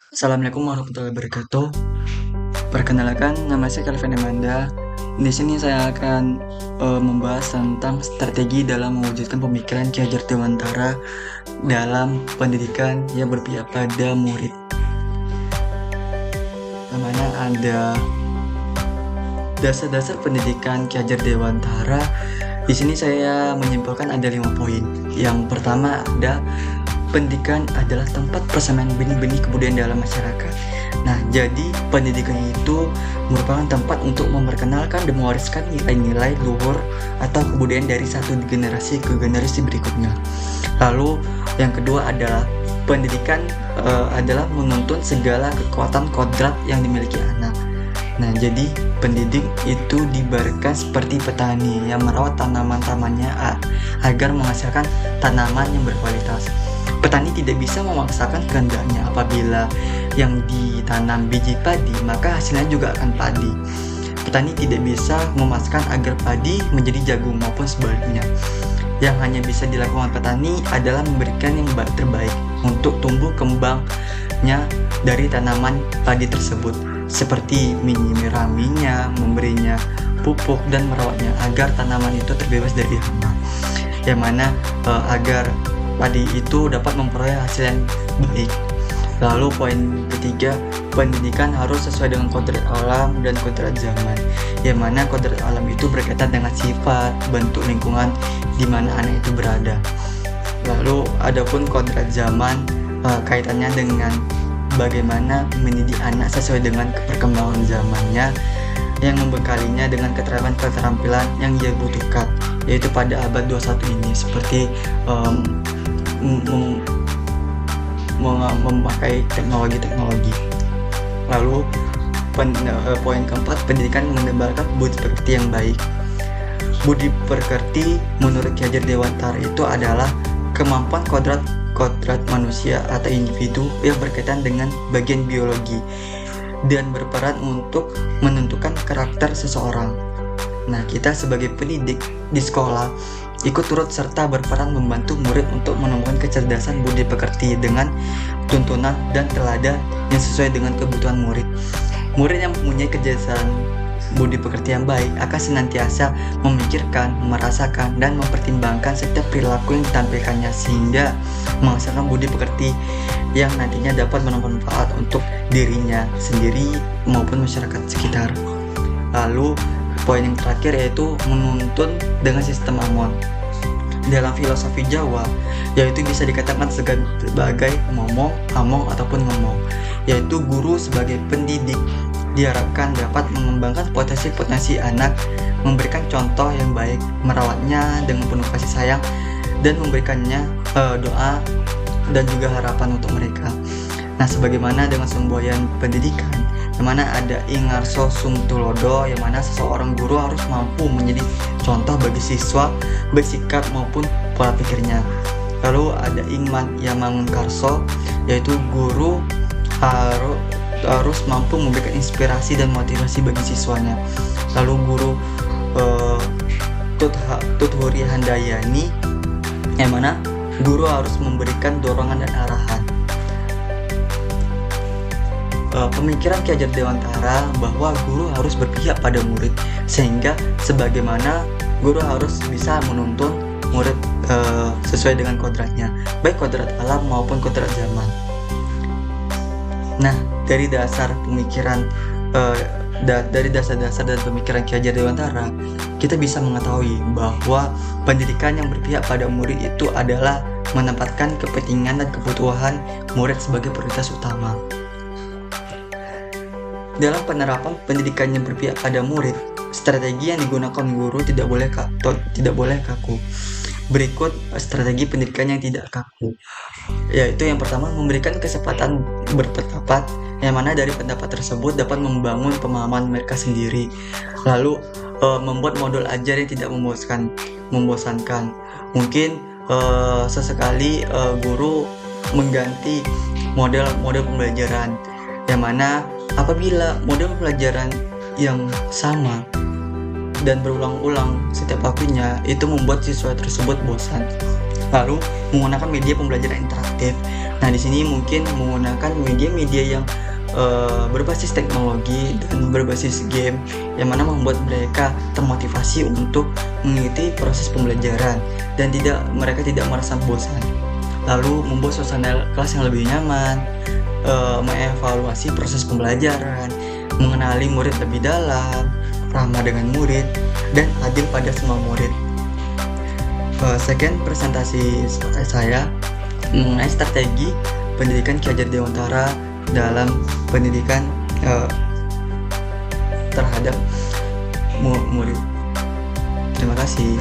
Assalamualaikum warahmatullahi wabarakatuh. Perkenalkan, nama saya Calvin Amanda. Di sini saya akan membahas tentang strategi dalam mewujudkan pemikiran Ki Hajar Dewantara dalam pendidikan yang berpihak pada murid. Yang mana ada dasar-dasar pendidikan Ki Hajar Dewantara. Di sini saya menyimpulkan ada 5 poin. Yang pertama ada pendidikan adalah tempat persamaan benih-benih kebudayaan dalam masyarakat. Nah, jadi pendidikan itu merupakan tempat untuk memperkenalkan dan mewariskan nilai-nilai luhur atau kebudayaan dari satu generasi ke generasi berikutnya. Lalu yang kedua adalah pendidikan adalah menuntun segala kekuatan kodrat yang dimiliki anak. Nah, jadi pendidik itu diibaratkan seperti petani yang merawat tanaman-tanamannya agar menghasilkan tanaman yang berkualitas. Petani tidak bisa memaksakan kehendaknya. Apabila yang ditanam biji padi, maka hasilnya juga akan padi. Petani tidak bisa memaksakan agar padi menjadi jagung maupun sebaliknya. Yang hanya bisa dilakukan petani adalah memberikan yang terbaik untuk tumbuh kembangnya dari tanaman padi tersebut, seperti menyiraminya, memberinya pupuk, dan merawatnya agar tanaman itu terbebas dari hama. Yang mana agar padi itu dapat memperoleh hasil yang baik. Lalu poin ketiga, pendidikan harus sesuai dengan kodrat alam dan kodrat zaman. Yang mana kodrat alam itu berkaitan dengan sifat, bentuk lingkungan di mana anak itu berada. Lalu adapun kodrat zaman kaitannya dengan bagaimana mendidik anak sesuai dengan perkembangan zamannya, yang membekalinya dengan keterampilan yang ia butuhkan, yaitu pada abad 21 ini, seperti memakai teknologi. Lalu poin keempat, pendidikan menebarkan budi pekerti yang baik. Budi pekerti menurut Ki Hajar Dewantara itu adalah kemampuan kodrat manusia atau individu yang berkaitan dengan bagian biologi dan berperan untuk menentukan karakter seseorang. Nah, kita sebagai pendidik di sekolah ikut turut serta berperan membantu murid untuk menemukan kecerdasan budi pekerti dengan tuntunan dan teladan yang sesuai dengan kebutuhan murid. Murid yang mempunyai kecerdasan budi pekerti yang baik akan senantiasa memikirkan, merasakan, dan mempertimbangkan setiap perilaku yang ditampilkannya, sehingga menghasilkan budi pekerti yang nantinya dapat bermanfaat untuk dirinya sendiri maupun masyarakat sekitar. Lalu poin yang terakhir yaitu menuntun dengan sistem Amon. Dalam filosofi Jawa, yaitu bisa dikatakan sebagai momong, among, ataupun ngomong, yaitu guru sebagai pendidik diharapkan dapat mengembangkan potensi-potensi anak, memberikan contoh yang baik, merawatnya dengan penuh kasih sayang, dan memberikannya doa dan juga harapan untuk mereka. Nah, sebagaimana dengan semboyan pendidikan, yang mana ada ingarso sum tulodo, yang mana seseorang guru harus mampu menjadi contoh bagi siswa bersikap maupun pola pikirnya. Lalu ada ingman yamangun karso, yaitu guru harus mampu memberikan inspirasi dan motivasi bagi siswanya. Lalu guru tuthuri handayani, yang mana guru harus memberikan dorongan dan arahan. Pemikiran Ki Hajar Dewantara bahwa guru harus berpihak pada murid, sehingga sebagaimana guru harus bisa menuntun murid sesuai dengan kodratnya, baik kodrat alam maupun kodrat zaman. Nah, dari dasar pemikiran dari dasar-dasar dan pemikiran Ki Hajar Dewantara, kita bisa mengetahui bahwa pendidikan yang berpihak pada murid itu adalah menempatkan kepentingan dan kebutuhan murid sebagai prioritas utama. Dalam penerapan pendidikan yang berpihak pada murid, strategi yang digunakan guru tidak boleh kaku. Berikut strategi pendidikan yang tidak kaku, yaitu yang pertama, memberikan kesempatan berpendapat, yang mana dari pendapat tersebut dapat membangun pemahaman mereka sendiri. Lalu membuat modul ajar yang tidak membosankan. Mungkin sesekali guru mengganti model pembelajaran, yang mana apabila model pelajaran yang sama dan berulang-ulang setiap waktunya, itu membuat siswa tersebut bosan. Lalu menggunakan media pembelajaran interaktif. Nah, di sini mungkin menggunakan media-media yang berbasis teknologi dan berbasis game, yang mana membuat mereka termotivasi untuk mengikuti proses pembelajaran dan mereka tidak merasa bosan. Lalu membuat suasana kelas yang lebih nyaman, mengevaluasi proses pembelajaran, mengenali murid lebih dalam, ramah dengan murid, dan adil pada semua murid. Sekian presentasi saya mengenai strategi pendidikan Ki Hajar Dewantara dalam pendidikan terhadap murid. Terima kasih.